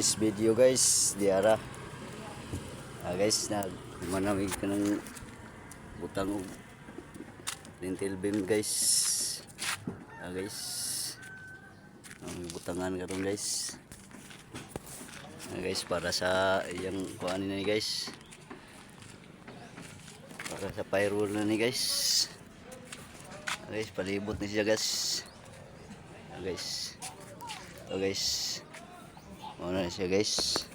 This video guys, diara. Guys, manamig ka ng butang og lintil beam guys. Guys. Ang butangan karon guys. Guys, para sa iyang kuan ni guys. Para sa pyro na ni guys. Guys, palibot ni siya guys. Guys. Guys. Ano na siya guys.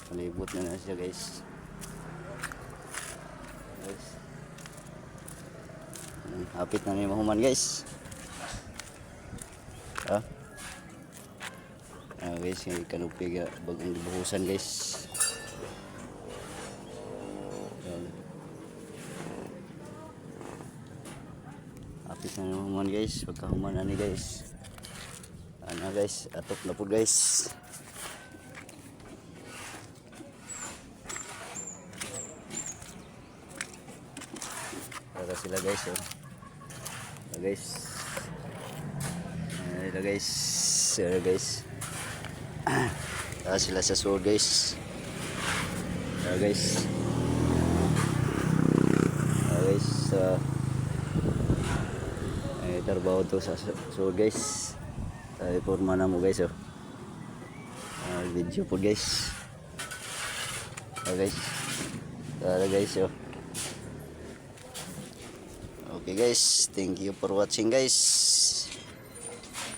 Palibot na siya guys. Guys. Hapit na ni mahuman guys. Guys, kanupi bagong dibuhusan guys. Hapit na ni mahuman guys. Pagkahuman na ni guys. Ano guys, atok na po guys. Para sila guys, oh. Guys. Ayan guys. Ayan guys. Sila sa sword guys. Ayan guys. Ayan guys. Trabaho to sa sword guys. Forma na mo guys, oh. Video po guys. Guys. Guys, oh. Okay guys, thank you for watching guys.